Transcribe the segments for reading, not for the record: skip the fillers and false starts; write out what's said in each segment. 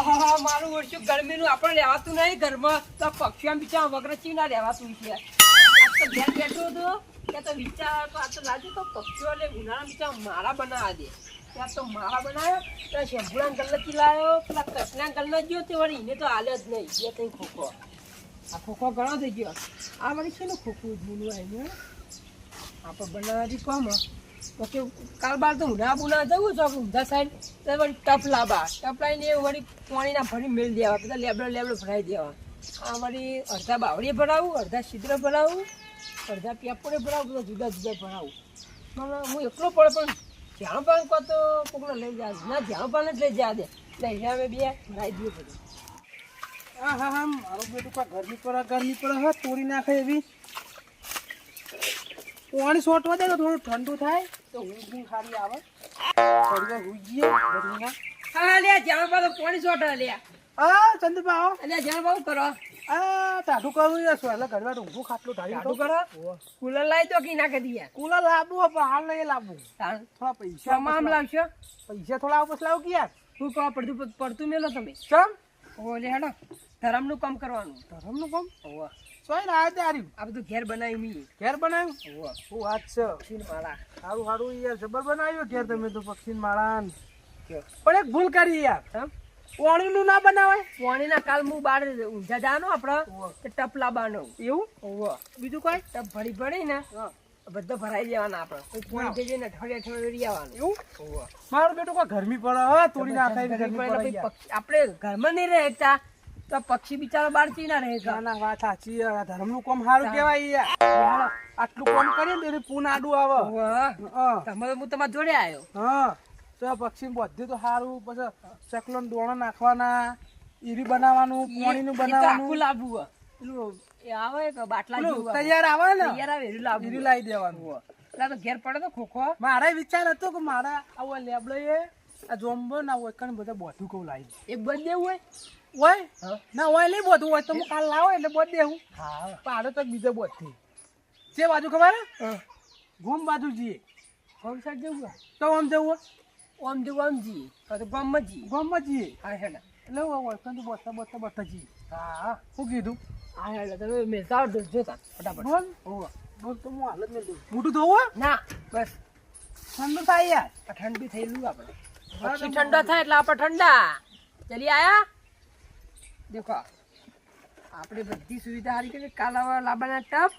આહા મારું ઓછું ગરમીનું આપણે રહેવાતું નહીં ઘરમાં તો પક્ષીઓ બિચારા વગર ચીના રહેવાતું છે. આ તો ઘેર બેઠો હતો ત્યાં તો વિચાર તો આ તો લાગે તો પક્ષીઓને ઉનાળા બિચારા મારા બનાવવા દે. ત્યાં તો મારા બનાવ્યો ત્યાં શેમ્પુના ગલ્લથી લાવ્યો પેલા કસના ગલ્લા ગયો તે વળી એને તો હાલે જ નહીં. બે કંઈ ખોખો આ ખોખો ઘણો થઈ ગયો. આ વળી છે ને ખોખું જૂનું આવ્યું આપણે બનાવવાથી કોમ તો કે કાલ બાર તો ઊંધા બુના જવું છો ઊંધા સાઈડ તો વળી ટપ લાવવા ટપ લાવીને એ વળી પાણીના ભરી મેળ દેવા બધા લેબડો ભરાઈ દેવા. આ વળી અડધા બાવળીએ ભરાવું અડધા છિદ્ર ભરાવું અડધા પેપરે ભરાવું બધા જુદા જુદા ભરાવું. હું એકલો પડે પણ જ્યાં પાન કહો તો કોકને લઈ જાય ના જ્યાં પાન જ લઈ જાય દે એટલે હિસાબે બે ભરાઈ દઈએ બધું. હા હા હા મારું બેટું કા ગરમી પડે હા તોડી નાખે એવી પાણી સોટવા દે તો થોડું ઠંડુ થાય તો ઊંઘ સારી આવે. થોડી વાર હુઈ જઈએ ગરમીમાં. હા લે જ્યાં પાન પાણી સોટા લે. હા ચંદુભા આવો. એટલે જ્યાં બહુ કરો ટાઢું કરવું યાર સોલા ઘરમાં ઊંઘું ખાટલું ટાઢું કરો કુલર લાવી તો કી નાખી દઈએ. કુલર લાવવું પણ હાલ નહીં લાવવું. થોડા પૈસા આમ લાવશો પૈસા થોડા આપસ લાવ કે યાર. શું કહો પડતું મેલો તમે ચમ ઓલે હેડો ધરમનું કામ કરવાનું. ધરમનું કામ ઓવા સોય ના તારી આ બધું ઘેર બનાવી મી ઘેર બનાવ્યું. ઓવા શું વાત છે. પક્ષી માળા સારું સારું યાર જબર બનાવ્યો ઘેર તમે તો પક્ષી માળા. કયો પણ એક ભૂલ કરી યાર પાણીનું ના બનાવાય. પાણીના કાલ હું બાર ઊંઝા જવાનો આપડે તે ટપ લાવવાનો એવું ઓવા બીજું કઈ ટપ ભરી ને બધો ભરાઈ દેવાના આપડે પાણી થઈ જાય ને અઠવાડિયે રહી આવવાનું. એવું ઓવા મારું બેટું કોઈ ગરમી પડે હા તોડી નાખાય ગરમી પડે યાર. આપણે ઘરમાં નહીં રહેતા તો પક્ષી બિચારો બહાર ચી ના રહે. ના ના વાત સાચી યાર ધર્મનું કામ સારું કહેવાય યાર. આટલું કામ કરીએ ને એટલે પૂન આડું આવે. તમે હું તમારા જોડે આવ્યો. હા તો પક્ષી બધું તો સારું પછી ચકલો દોણા નાખવાના ઈરી બનાવવાનું પાણીનું બનાવવાનું લાવવું પેલું એ આવે કે બાટલા જેવું તૈયાર આવે ને તૈયાર આવે એનું લાવવું ઈરી લાવી દેવાનું. એટલે તો ઘેર પડે તો ખોખો મારે વિચાર હતો કે મારા આવો લેબડો એ આ જોમ્બો ના હોય કણ બધા બધું કહું લાવી એ બંધ દેવું હોય ના હોય નહીં બધું હોય તો હું કાલ લાવો એટલે બધું દેવું. હા પાડો તો બીજો બધું જે બાજુ ખબર ઘૂમ બાજુ જઈએ હોમ સાઈડ જવું તો આમ જવું ઓમ જવું આમ જઈએ તો ગામમાં જઈએ ગામમાં જઈએ. હા હેડા એટલે હોય તો બોતા જઈએ. હા શું કીધું હા હેડા તમે મેલતા જોતા ફટાફટ બોલ બોલ તો હું હાલત મેં મોટું ધોવું ના બસ ઠંડુ થાય યાર. આ ઠંડુ થયેલું આપણે પછી ઠંડા થાય એટલે આપણે ઠંડા ચલી આયા. દેખો આપણે બધી સુવિધા સારી કરી કાલ હવે લાવવાના ટપ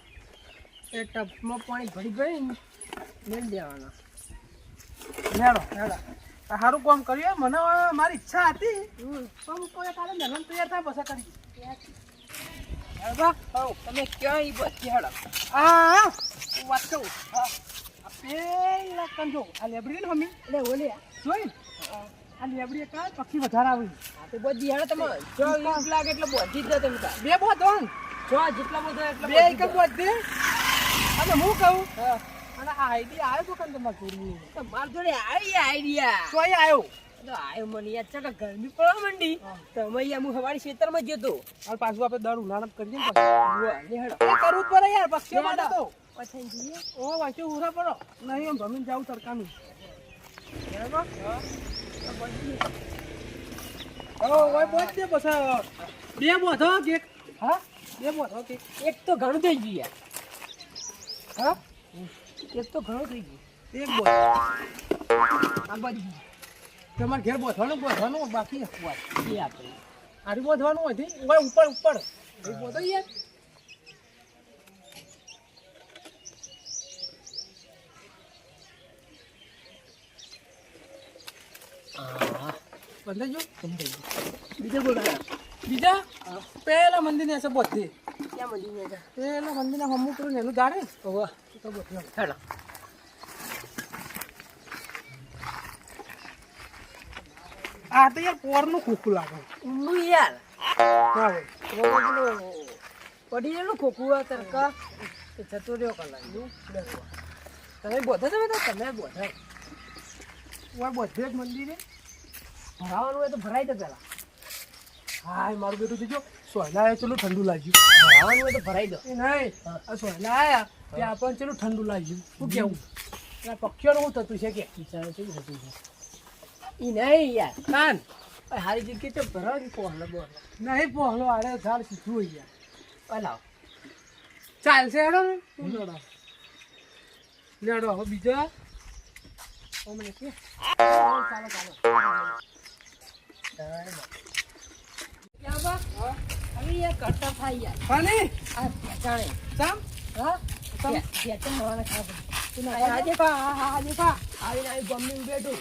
એ ટપમાં પાણી ભરીને મેળ દેવાના. હેડો હેડો સારું કામ કર્યું મને મારી ઈચ્છા હતી પણ કોઈ કાલે નરમ તૈયાર થાય પછી કરી તમે ક્યાં ઈ બધી હેડો હા હું વાત કહું પેલા કંજો આ લેબડી ને મમ્મી એટલે ઓલે જોઈ આ લેબડી કા પક્ષી વધારે આવી તો બધી હેડો તમે જો ઈજ લાગે એટલે બધી જ દો તમે તાર. બે બોધો જો જેટલા બધો એટલા બે એક બોધે અને હું કહું અને આ આઈડિયા આવ્યો તો કંદ તમારે ચોરી માર જોડે આવી આઈડિયા સોય આવ્યો તો આયો મને યાદ છે કે ગરમી પડવા માંડી તો અમે અહીંયા હું સવારે ખેતરમાં જતો અને પાછું આપણે દર ઉનાળા કરીએ ને લે હેડો કરવું જ પડે યાર પક્ષીઓ માટે તો પછી જઈએ ઓ વાંચો ઉરા પડો નહીં એમ જમીન જાવું સરકારનું બરાબર ઓય બોધ દે પછી બે બોધો કે હા બે બોધો કે એક તો ઘણું થઈ ગયું યાર. હા એક તો ઘણું થઈ ગયું એક બોધ આ બધી તમારે ઘેર બોધવાનું બાકી એ આપણે આરી બોધવાનું હોય ઓય ઉપર ઉપર બોધો યાર બંધાઈ ગયું બીજો બોલો બીજા પેલા મંદિર ને બોધે ક્યાં મળી ગયા પેલા મંદિર ના હમું કરું ને એનું દાડે ઓવા તો બોધે હેડો આ તો યાર પોરનું ખોખું લાગે ઊંડું યાર હા પડી ગયેલું ખોખું તરકા જતો રહ્યો કલાક તમે બોધો તમે તો તમે બોધો ઓય બોધે જ મંદિરે ભરાવાનું હોય તો ભરાઈ દો પેલા. હા મારું બેટું જોજો સોયલા ચલો ઠંડુ લાગ્યું ભરાવાનું હોય તો ભરાઈ દો. એ નહીં આ સોયલા આયા ત્યાં આપણને ચલો ઠંડુ લાગ્યું શું કેવું આ પક્ષીઓનું શું થતું છે કે વિચારો કેવું થતું છે ઈ નહીં યાર કાન હારી જગ્યાએ તો ભરાવી પહોંચલો બોલો નહીં પહોંચલો આડે ઝાડ સીધું હોય યાર અલાવ ચાલશે હેડો ને શું લેડો લેડો હવે બીજો ઓમને કે ચાલો ક્યાં બા હવે યાર કટ્ટર થાય યાર પાણી આ જાણે ચામ હા તમ તો મારા ખાવા તું આજે પા હા આજે પા આવીને આવી ગમી બેઠું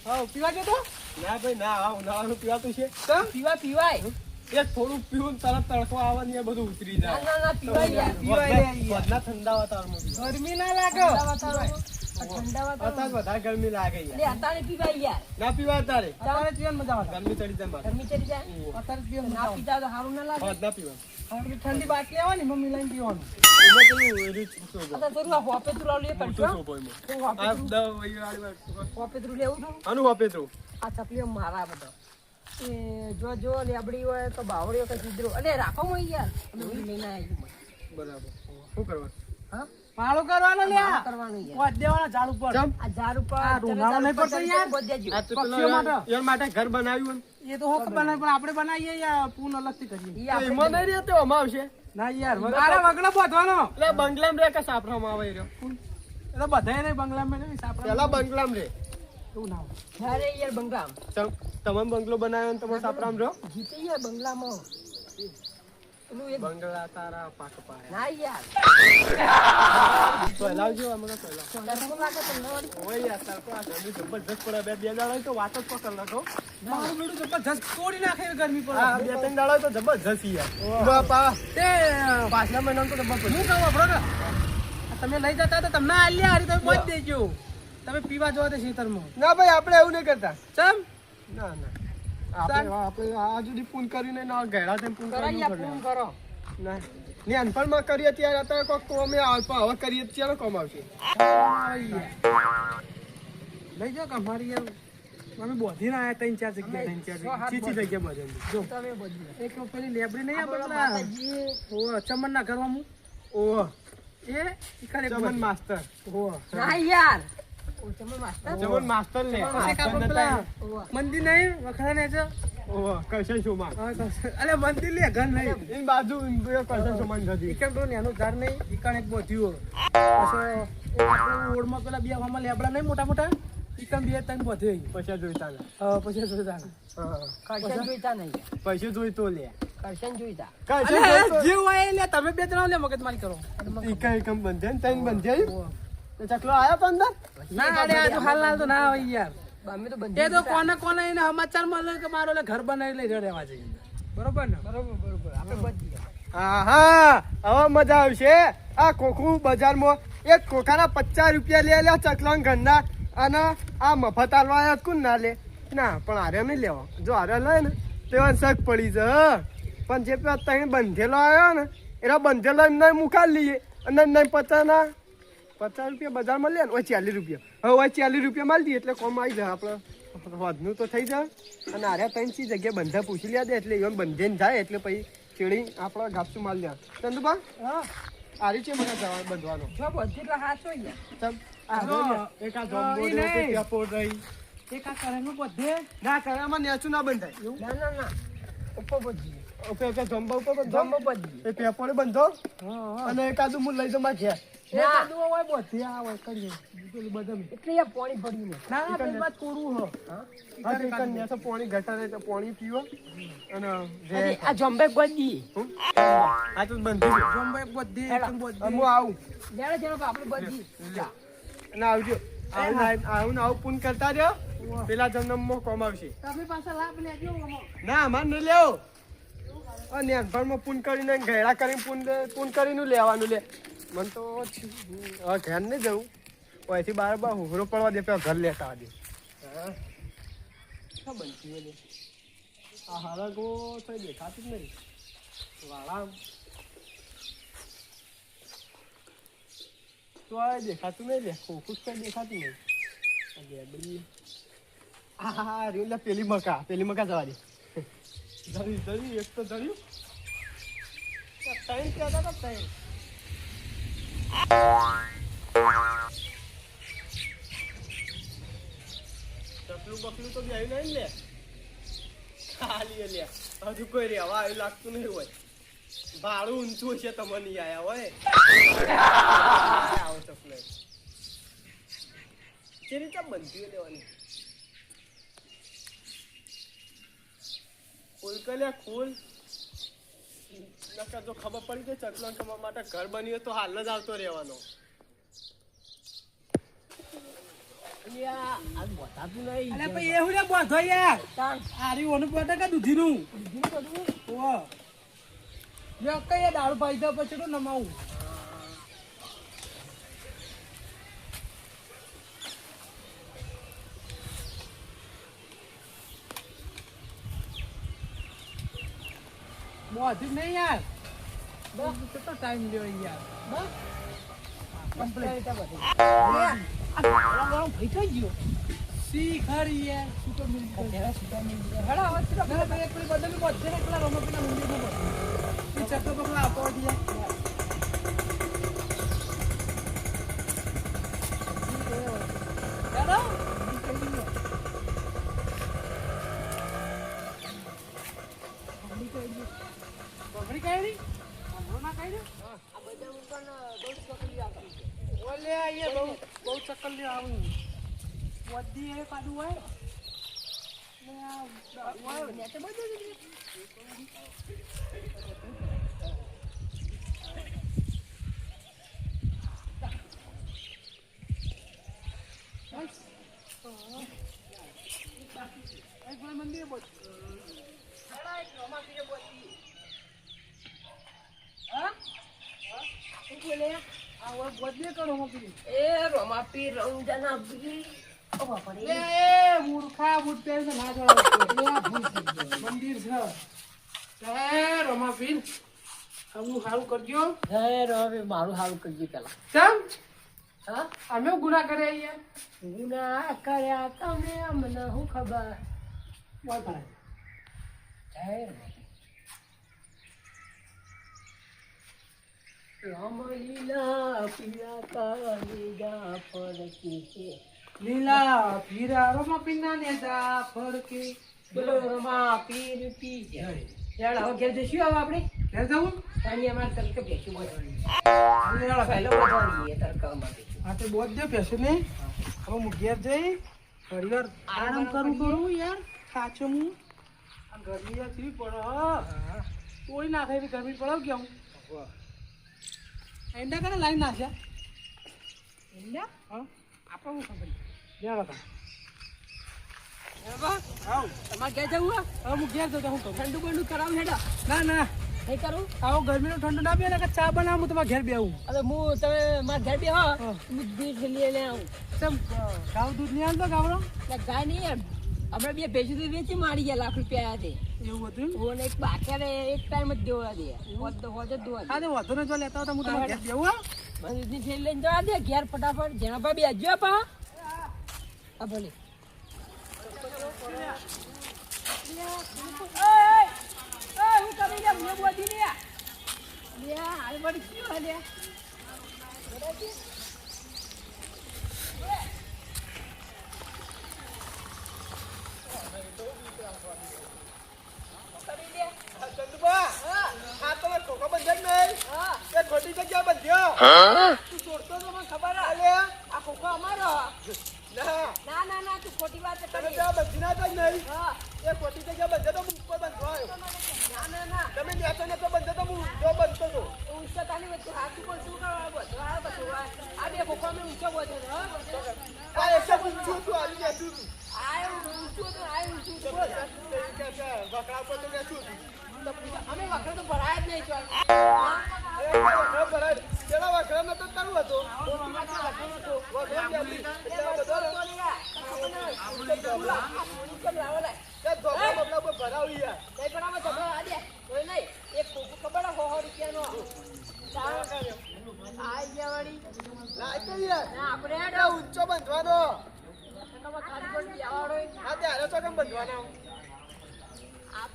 હા પીવા જતો ના ભાઈ ના ઉનાળાનું પીવાતું છે ચામ પીવાય એક થોડું પીવું તરત તડકો આવે ને એ બધું ઉતરી ના જાય ના પીવાય યાર વધના ઠંડા વાતાવરણમાં પીવાય. ગરમી ના લાગે ઠંડા અત્યારે વધારે ગરમી લાગે યાર. લે અત્યારે પીવાય યાર ના પીવાય અત્યારે અત્યારે પીવાની મજા આવે ગરમી ચડી જાય મારે. ગરમી ચડી જાય અત્યારે પીવાની ના મજા પીતા તો સારું ના લાગે વધના પીવાનું. આવે ઠંડી બાટલી આવે ને મમ્મી લઈને પીવાનું એમાં પેલું એરી શોભો. તો થોડું આ હોપેતું લાવ લે મોટું કરજો શોભો એમાં. તો આ હોપેતું દવા વહી વાળી હોપેતું લેવું છું આનું વાપેતરું. આ ચપલીઓ મારા બધો એ જો લેબડી હોય તો બાવળીઓ કે સીધરો અલે રાખો મય યાર અમે હું લઈને આવી બરાબર. શું કરવાનું? હા પાળો કરવાનો લે મારા કરવાનું યાર વાટ દેવાના ઝાડ ઉપર ચમ? આ ઝાડ ઉપર આ રૂમાલો નહીં પડતો યાર? બોધ દેજો આ તો પેલો પક્ષીઓ માટે. યાર માટે ઘર બનાવ્યું ને. એ તો હોક બનાય પણ આપણે બનાવીએ યાર પૂન અલગથી કરીએ ઈ તો આપણે એમાં નહીં રહેતો આમાં આવશે. ના યાર અરે વગડો બાંધવાનો એટલે બંગલામાં રહે કે સાપરામાં આવે એ રહ્યો? એટલે બધાય નહીં બંગલામાં નહીં સાપડા પેલા બંગલામાં રહે. એવું ના હોય. ઘરે યાર બંગલામ તમે બંગલો બનાવ્યો ને તમે સાપરામાં રહો? જીતે યાર બંગલામાં પેલું એક બંગલા તારા પાક પાયા. ના યાર પહેલાવજો અમે પહેલા. તરકો લાગે તમને વળી. ઓય યાર તડકો આ ગરમી જબરજસ્ત પડે. બે દાડા હોય તો વાત જ પકડ નાખો. મારું બેડું જબરજસ્ત તોડી નાખે એ ગરમી પર આ બે ત્રણ દાડા હોય તો જબરજસ્ત યાર. બાપા તે પાછલા મહિનામાં તો જબરજસ્ત. હું કહું આપણો કે તમે લઈ જતા તો તમને આલ્યા હારી તમે પહોંચ દેજો તમે પીવા જો તો ખેતરમાં ના ભાઈ આપણે એવું નહીં કરતા. ચમ ના ના આપણે આ સુધી પૂન કરીને ના ઘેડા થઈને પૂન કરો યાર કરવું ફોન કરો ના ને અનફળમાં કરીએ ત્યારે અત્યારે કોક કોમે આવે પણ હવે કરીએ તો ચાલો કોમ આવશે. લઈ જાઓ કે અમારી યાર અમે બોધીને આવ્યા ત્રણ ચાર જગ્યાએ ચીચી જગ્યા બધે જો તમે બધું એક પેલી લેબડી નહીં આપણા આપણા માતાજી ઓ ચમન ના ઘરમાં ઓહ એ ઈકડે ચમન માસ્ટર. ઓ ના યાર ઓ તમે માસ્ટર ચમન માસ્ટર લે. પેલા ઓવા મંદિર નહીં વખરા ને છે ઓહ કરશે શું માં અલે મંદિર લે ઘર નહીં એની બાજુ કરશે શું માં ગધી. ઈકણ તો એનું ઘર નહીં ઈકણ એક બોધ્યું પછી આપણે ઓળમાં પેલા બે હવામાં લેબડા નહીં મોટા મોટા ઈકણ બે ત્રણ બોધે પૈસા જોઈતા ને. પછી જોતા કરશન જોઈતા નહીં પૈસે જોઈતો લે. કરશન જોઈતા કરશે જોઈતો. જે હોય એ લે તમે બે ત્રણ લે મગજ મારી કરો ઈકા એકમ બંધે ને ત્રણ બંધે તો ચકલો આયો તો અંદર. ના અરે આ તો હાલ તો ના હોય યાર અમે તો એ બંધ તો કોને કોને એને સમાચાર મળે કે મારો લે ઘર બનાવી લઈ રહેવા જઈએ બરોબર ને બરોબર આપણે બધી હા હવે મજા આવશે. આ ખોખું બજારમાં એક ખોખાના 50 રૂપિયા લે ચકલા ઘરના અને આ મફત આલવા આવ્યા કોણ ના લે ના પણ હારે નહીં લેવા. જો હારે લે ને તો શક પડી જાય. પણ જે પેલા તઈ બંધેલો આવ્યો ને એના બંધેલો નહીં મુખા લઈએ અને નહીં 50 રૂપિયા બજારમાં લે ને ઓય 40 રૂપિયા. હવે ઓય 40 રૂપિયા માલ દઈએ એટલે કોમ આવી જાય આપણે વધનું તો થઈ જાય. અને હારે ત્રણ ચી જગ્યાએ બંધા પૂછી લે દે એટલે એમ બંધેને જાય એટલે પછી ચીડી આપણે ઘાપસું માલ લે. ચંદુબા હા આરી છે મને જવા બંધવાનો. જો બધી એટલે હાચો યાર ચમ આ જો, જો લે. એક આ જોમ્બો ઈ રે, નહીં. એક પેપો રહી. એક આ કરેલું બધે ના કરામાં નેચું ના બંધાય. ના ઉપર બધી ઓકે ઓકે જોમ્બા ઉપર બંધો. જમ્બો બધી એ પેપોને બંધો હા અને એકાદું હું લઈ જાઉં મારા ઘેર. એક આદુ હોય બધે આ હોય કરીએ પેલું બધે એટલે યાર પાણી ભર્યું ને ના ના પેલી વાત કોરું હો હા તો એક નેચો પાણી ઘટાડે તો પાણી પીવો અને અરે આ જમ્બે બધી હું? આ તો બંધી ગયો. જમવા એક બધે હેડા. એકદમ બધે હું આવું જાણે જાણે કે આપણે બધી અને આવજો. આવું ને આવું પૂન કરતા રહ્યો પેલા જન્મમાં કોમ આવશે. તમે પાછા લાભ લેજો આમાં. ના અમાર નહીં લેવો. અને અનફળમાં પૂન કરીને ઘેડા કરીને પૂન કરીને લેવાનું લે. મને તો હવે ઘેર નહીં જવું અહીંથી બાર હુહરો પડવા દે પેલા ઘર લેતા આવજે. હા શું બનતી હોય લે? આ હરગો તો દેખાતું જ નહીં વાળા તો આ દેખાતું નહીં લે ખોખું કઈ દેખાતું નહીં. આ ગેબડી હા રહ્યું લે પેલી મકા જવા દે. ધરી એક તો ધર્યું ત્રણ કહેતા હતા ત્રણ. તકલું બકલું તો બેહી નહીં લે ખાલી લે હજુ કોઈ રહેવા આવ્યું લાગતું નહીં હોય ભાડું ઊંચું છે તમને નહીં આયા હોય આવો ચકલો જે રીતે બંધીઓ લેવાની ફૂલ કરે ફૂલ નકર જો ખબર પડી કે ચકલો ખબર માટે ઘર બન્યું તો હાલ જ આવતો રહેવાનો અલે ભાઈ એવું ને બોધો યાર આરી ઓનું પોતે કે દૂધીનું ઓ યો કઈ દારૂ પાઈ દો પછી તો નમાવું બોધી નહીં યાર બસ કેટલો ટાઈમ લ્યો યાર બસ કમ્પ્લીટ ભાઈ થઈ ગયો સી ખરી યાર સુતો મિલ હડા હવે તો ઘરે ભાઈ એક બદલ બધે એકલા રમકના મંદિરમાં બધે એ ચક્કર બકલા આપો દિયા હેલો બકરી કાઈ હમણાં કાઈ આ બધા ઉપર બહુ ચકલી આવતી ઓલે અહીંયા બહુ ચકલી આવું વધી એ પાડું હોય ને આ હોય ને તે બધું એક મંદિર બોલ સાડા એક રોમાપીરે બોલતી હા શું બોલે આ વધે કરો રોમાપીરે એ રોમાપી રંજના બી ઓ બાપા રે એ મૂર્ખા બુદ્ધ છે ના જોડો મંદિર છે હે રોમાપીર હમું હારું કરજો હે રોમે મારું હારું કરજી પેલા ચમ હા અમે ગુનાહ કરે અહીંયા ગુનાહ કર્યા તમે અમને શું ખબર બોલ ભાઈ હે રામ લીલા પિયા કાલીગા ફરકી છે લીલા પીરા રોમાપીરના ને જા ફરકે બોલો રમા પીર પી જાય યાર હવે ઘેર જઈશું હવે આપણે ઘેર જવું અને અમારે તરકે બેસી બોલવાની અમે યાર પહેલો બોલવાની તરકા માટે આ તો બોધ દે પેસે ને હવે હું ઘેર જઈ ઘડીવાર આરામ કરું યાર સાચો હું આ ગરમી યાર કેવી પડે હા કોઈ ના થાય એવી ગરમી પડે કેવું એંડા કરે લાઈન નાખ્યા એંડા હા આપણે હું ખબર યાર હતા આવ તમારે ઘેર જવું હવે હું ઘેર જતો હું કરું ઠંડુ બંડુ કરાવું હેડા ના ના નહીં કરું આવો ગરમીનો ઠંડો ના પીએ ને ચા બનાવું હું તમારા ઘેર બેહું અરે હું તમે મારા ઘેર બે હો હું દૂધ લઈ લે આવું ચમ ગાવ દૂધ નહીં આનતો ગાવડો એટલે ગાય નહીં યાર હમણાં બે ભેજું દૂધ વેચી મારી ગયા ₹1,00,000 છે એવું હતું ઓને એક બાકરે એક ટાઈમ જ દેવા દે હોજ જ દોવા હા તો વધુ ને જો લેતા હોય તો હું તમારા ઘેર બેહું હા મને દૂધની થેલી લઈને જવા દે ઘેર ફટાફટ જેના ભાઈ બેસજો પા હા ભલે હું કરી લે મને બોધી લે લે હાલ બડી ક્યો લે ચંદુબા હા તમે ખોખો બંધ્યો જ નહીં હા એ ખોટી જગ્યા બંધ્યો તું છોડતો તો મને ખબર અલે આ ખોખો અમારો ના ના ના ના તું ખોટી વાત તમે કરી ત્યાં બંધી ના જ નહીં હા એ ખોટી જગ્યા બંધ્યો તો હું ઉપર બંધવા આવ્યો ના ના ના તમે નેતો નતો બંધ્યો તો હું ઊંધો બંધતો હતો ઊંચો તાની વચ્ચે હાથ ઉપર શું કરવા બધો આ બધું આ બે ખોખો અમે ઊંચો બોધો હા આ એસે ઊંચું હતું આવી બેઠું હતું આ ઊંચું તો આ ઊંચું તો બોલ વકડા ઉપર તો બેઠું હતું અમે વખત તો ભરાય જ નહીં ચાલ વકડા ભરાય પેલા વકડા નતો તારું હતો વકડા બેઠી એટલે બધો ધોકા બબલા ઉપર ભરાવી યાર લાય તો યાર ઊંચો બંધવાનો હા ત્યારે તો કેમ બંધવાનો હા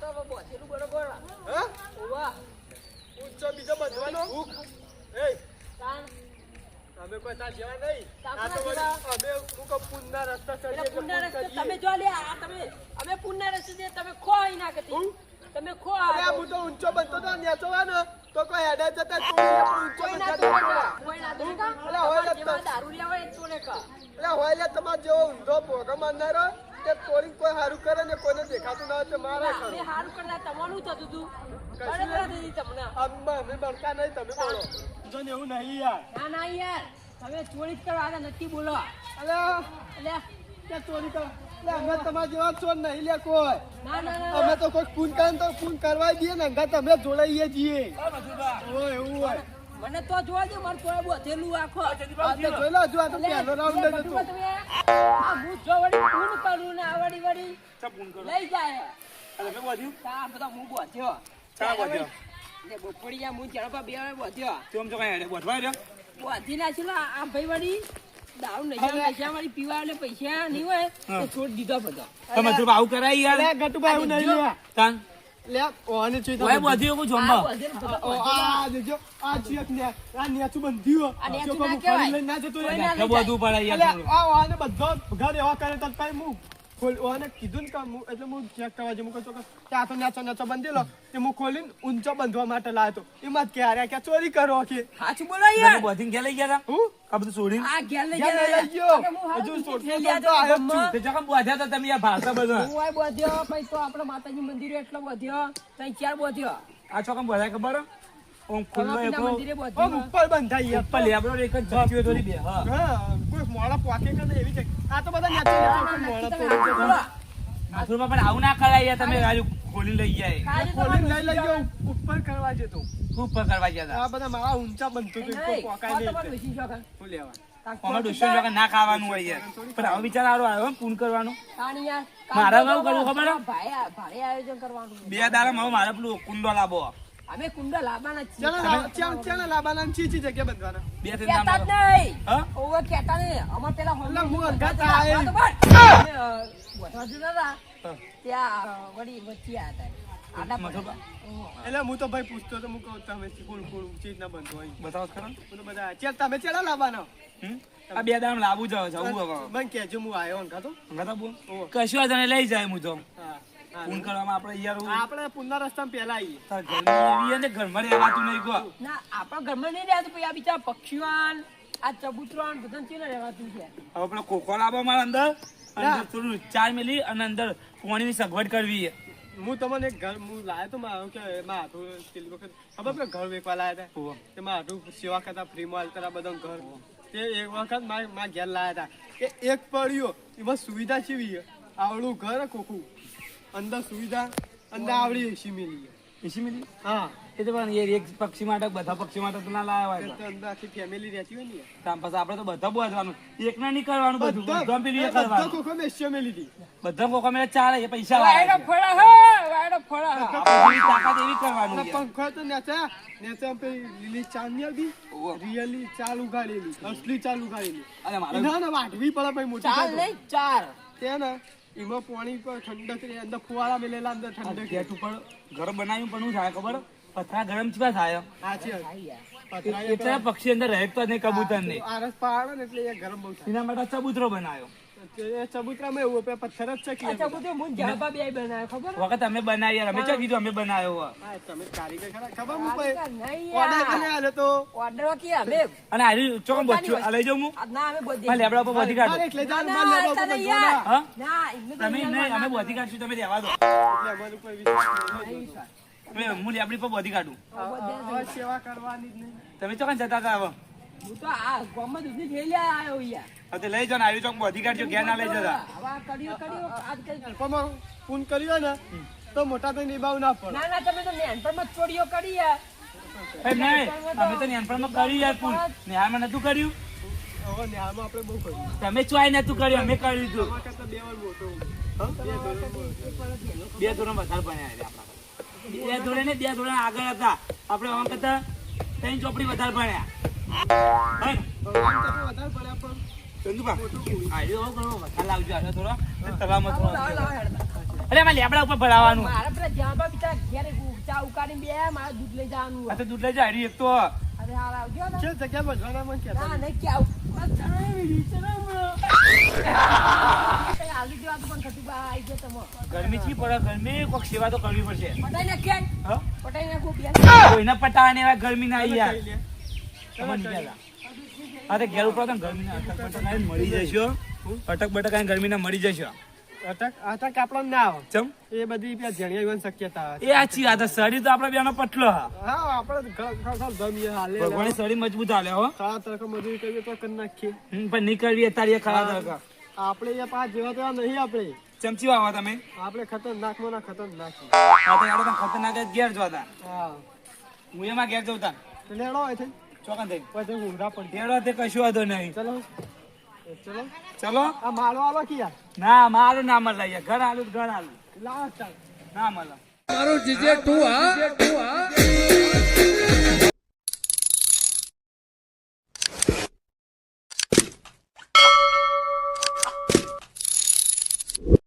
ઊંચો બીજો બંધવાનો ભૂખ એ અમે કોઈ ત્યાં જેવા નહીં. તાપના આ તો વળી જેવા. અમે હું કહું પુનના રસ્તા ચડીએ એટલે એટલે પુનના પુન રસ્તે કરીએ. તમે જો લે આ તમે અમે પુનના રસ્તે જઈએ, તમે ખો અહીં ના કરતી. હું? તમે ખો અરે આ આ હું તો ઊંચો બનતો તો નેચવાનો તો કોઈ હેડા જતા તોડી લે, પણ ઊંચો કોઈ ના બનતો તોડે તો. કા, કોઈ ના તોડે કા. અલા, હોય તમારા ને જેવા તો. દારૂડિયા હોય એ તોડે કા. એટલે હોય લે તમારે જેવો ઊંધો ભોગો મારનારો કે તોડીને કોઈ સારું કરે ને કોઈને દેખાતું ના હોય તો મારે અમે ખરું. હારું કરતા તમારું થતું હતું. કશું બરાબર હતી તમને. અમે બળકા નહીં, તમે બોલો. જો ને એવું નહીં યાર. ના ના યાર, તમે ચોરી જ કરવા આવ્યા નથી બોલો. અલ્યા એટલે ક્યાં ચોરી કરો? એટલે અમે તમારા જેવા ચોર નહીં લે કોઈ. ના ના ના અમે તો કોઈ પૂન કરે તો પૂન કરવા દઈએ ને અંગા તમે જોડાઈએ છીએ. ઓય એવું હોય. મને તો જોવા દે, મારું કોઈ બધેલું આખો. આ તો જોઈ લો, હજુ આ તો પહેલો રાઉન્ડ જ હતો. આ હું જો વળી ફોન કરું ને આ વળી વળી લઈ જાય. તા બધા હું બોધ્યો. ને બપોરિયા હું જરા બે વાર બોધ્યો. બોધી નાખેલો આ ભાઈ વળી દારૂ નશા વાળી પીવા એટલે પૈસા નહીં હોય તો છોડ દીધો બધો. આવું કરાય યાર અલ્યા ગટુભાઈ એવું નહીં લે. તાન લે ઓને જોઈ ઓય બધું એવું જોંબા આ બધે બધા ઓ આ દેજો આ ચિયક ને આ નેચું બંધ્યું. આ નેચું ચોકો ના હું કહેવાય. ફરી લઈને ના જતો રહે. કોઈ ના તો બધું પડે યાર અલ્યા આ આને બધો ઘર એવા કરે તો ભાઈ હું ઓને કીધું ને કે હું એટલે હું ચેક કરવા જે હું કહું છું કે આ તો નેચો બંધેલો તે હું ખોલીને ઊંચો બંધવા માટે લાવ્યો હતો. એમાં જ કે અરે કે ચોરી કરો કે સાચું બોલો યાર. બધીને ઘેર લઈ ગયા તા હું આ બધું છોડીને આ ઘેર લઈ ઘેર ગયા લઈ ગયો. અરે હું હારું હજુ બીજી સોટલો થેલી આ તો આવ્યો જ ગામમાં. તે જખમ બોધ્યા તા તમે યાર ભાષા બધા હું આય બોધ્યો પછી તો આપણે માતાજી મંદિરે એટલો બોધ્યો તઈ ચાર બોધ્યો. આ ચોકમ બોધાય ખબર ઓમ ખુલ્લો કમાપીના એકલો મંદિરે આમ બોધ્યો. ઉપર બંધાઈ યાર. ઉપર લેબડો એક જ જચ્યો થોડી બે હા હા કોઈ મોડા પોકે કે એવી છે. આ તો બધા નેચો મોડા તો બોલો. મથુરમાં પણ આવું ના કરાય યાર તમે ગાડી ખોલીને લઈ જાય કાલે તો ખોલીને મારું લઈ ગયો ઉપર કરવા જતો. ખૂબ પર કરવા ગયા તા આ બધા મારા ઊંચા બનતું હતું કોઈ નહીં, પોકાય આ નહીં તમારું એટલે. વિશેષ વખત. શું લેવા? અમાર દુશ્મન જોકે ના ખાવાનું હોય યાર પણ આવો વિચાર આરો આવ્યો પૂન કરવાનું તાણી યાર. મારે કેવું કરવું ખબર હે? ભારે આયોજન કરવાનું. બે દાડા હવે મારે પેલું કુંડો લાવો અમે કુંડા લાવવાના જ છીએ. ચાલો લાબાના ચી જગ્યા બંધવાના. બે ત્રણ કહેતા જ દાડા નહીં. હા ઓવે કહેતા નહીં. અમાર પેલા એટલે હું હોમગાર્ડ અંગાત આયો. આ તો બસ. વધવા જતા હતા. ત્યાં વળી વચ્ચે આયા હતા. આડા મથુરબા એટલે હું તો ભાઈ પૂછતો તો હું કહું તમે કોણ ચીજ ના બંધ હોય. બતાવો ખરા હું તો બધા ચાલ તમે ચાલો લાવવાના. આ બે દાડા લાવું જાવ જવું હવે બંધ કેજો હું આવ્યો ને કાતો. હંગાતા બોલ કશું તને લઈ જાય હું તો હા પૂન કરવામાં આપણે યાર આપણે પુનના રસ્તામાં પહેલા આવીએ. તાર ઘરની એવી અને ઘરમાં રહેવાતું નહીં કહો ના આપણા ઘરમાં નહીં રહેતું પછી આ બિચારા પક્ષીઓન આ ચબૂતરોન બધાને કેને રહેવાતું છે. હવે પેલો ખોખો લાવવા મારા અંદર થોડું ચાર મિલી અને અંદર પાણીની સગવડ કરવી હું તમને એક ઘર હું લાવ્યો તો મારું કે એમાં હાથું પેલી વખત ખબર પેલા ઘર વેચવા લાવ્યા હતા તેમાં હાથું સેવા કરતા ફ્રીમાં હાલતા બધા ઘર તે એક વખત મારા ઘેર લાવ્યા હતા કે એક પડ્યો એમાં સુવિધા કેવી આવડું ઘર ખોખું અંદર સુવિધા અંદર આવડી એસી મિલી એસી મિલી હા એ તો પણ યાર એક પક્ષી માટે બધા પક્ષી માટે તો ના લાવ્યા હોય તો અંદર આખી ફેમિલી રહેતી હોય ને તામ પછી આપણે તો બધા બોધવાનું એક ના નહીં કરવાનું બધું બધા પેલું એ બધા કરવાનું ખોખો મેં એસી મિલી હતી. બધા કોકા મેં ચાલે એ પૈસા વાયડો લાવે ફળા હે વાયડો ફળા હે. આપણે જેવી તાકાત એવી કરવાનું અને યાર. પંખો તો નેચા પેલી લીલી ચાંદની હતી રિયલી ચાલ ઉગાડેલી અસલી ચાલ ઉગાડેલી અરે મારે ના ના વાટવી પડે ભાઈ મોટી ચાલ થાય નહીં ચાર. તો. તે ને એમાં પાણી પર ઠંડક રહે અંદર ફુવારા મેલેલા અંદર ઠંડક રહે. ગેટ ઉપર ઘર બનાવ્યું પણ શું થાય ખબર પથરા ગરમ ચીવા થાય સાચી વાત. પથરા એટલે પક્ષી અંદર રહેતો નહીં કબૂતર નહીં આરસ પહાડો ને એટલે એ ગરમ બહુ થાય. એના માટે ચબૂતરો બનાવ્યો એ ચબૂતરામાં એવું હોય, પથ્થર જ છે કે અચ્છા બધું હું જાબા બે બનાવ્યો ખબર હે? વખત અમે બનાવી યાર અમે ચા કીધું અમે બનાવ્યો હોય. હા, તમે કારીગર ખરા. ખબર હું ભાઈ નહીં ઓર્ડર યાર. કરીને આલ્યો તો ઓર્ડર કે અમે અને આરી ચોકમ બચ્ચું આ લઈ જાઉં હું આ ના અમે બધે આ લેબડા ઉપર બોધી કાઢો મારે એટલે ના, જાણ ના, માર લેવા તને ઉપર યાર. જોના. હા ના એમને તો તમે નહીં નહીં અમે આવવાના. બોધી કાઢશું તમે રહેવા દો એટલે અમારું કોઈ વિશ્વાસ નહીં. હું લેબડી પર બોધી કાઢું હવે સેવા કરવાની જ નહીં. તમે ચોકન જતા હતા હવે હું તો આ ગામમાં દૂધની થેલી આવ્યો યાર. હવે તે લઈ જાઓ ને આરી ચોક બોધી કાઢજો ઘેર ના લઈ જતા હવે આ કર્યો આજ કઈ અલ્પમાં પૂન કર્યો ને તો મોટા તો નિભાવ ના પડે. ના ના તમે તો નેનપણમાં જ ચોરીઓ કરી યાર. એ નહીં અમે તો નેનપણમાં કર્યું યાર પૂન નેહામાં નતું કર્યું હવે ન્યાયમાં આપણે બહુ કર્યું. તમે ચોય નતું કર્યું અમે કર્યું હતું આમાં કરતા બે વાર મોટો હું. હા? બે ધોરણ મોટો. બે ધોરણ વધારે ભણ્યા છે આપણા બે ધોરણ ને બે ધોરણ આગળ હતા આપણે આમ કરતા ત્રણ ચોપડી વધારે ભણ્યા હે ને? ભગવાન તો વધારે પડ્યા પણ ચંદુભા, આયરો આવો કરો, વધારે લાવજો આનો થોડો તલાવમાં થોડો લાવ, લાવ, હેડતા. અરે એમાં લેબડા ઉપર ભરાવાનું મારે પેલા જાંબા બિચારા ઘેરે ચા ઉકાળીને બે મારે દૂધ લઈ જવાનું આ હોય. તો દૂધ લઈ જાય એક તો અરે અરે હાલ આવજો ને. છે જગ્યા બચવાના મને કહેતા ના નહીં કે આવું આલુ જેવા તો પણ થતું બા આવી ગયો તમે ગરમી થી પડે ગરમી કોઈક સેવા તો કરવી પડશે પટાઈ નાખ્યા હા પટાઈ નાખો બે કોઈને પટાવાની એવા ગરમી ના યાર તમે નીકળ્યા અરે ઘેર ઉપર તો ગરમી ના અટક બટક આવીને મળી જશો અટક બટક આવીને ગરમી ના મળી જશો અટક આપણને ના આવે ચમ એ બધી ત્યાં જણિયા એવાની શક્યતા એ આછી વાત છે. શરીર તો આપડે બેનો પટલો હા હા આપણે ગમીએ હાલે ભગવાન શરીર મજબૂત હાલે હો સારા તરફ મજૂરી કરીએ તો કરી નાખીએ પણ નીકળવી અત્યારે એ ખરા તરકા આપણે એ પાંચ જેવા તો નહીં આપણે ચમચી વાવા તમે આપણે ખતરનાકમાં ના ખતરનાક આ તો યાર તમે ખતરનાક જ ઘેર જોતા હા હું એમાં ઘેર જવતા લેડો અહીંથી ચોકન થઈ પછી ઊંઘરા પણ તેડો તે કશું વાંધો નહીં ચલો ચલો ચલો આ માળો આલો કે યાર ના મારું ના મળે યાર ઘર આલું તો ઘર આલું લાવ ચાલ ના મળે મારું જીજે તું હા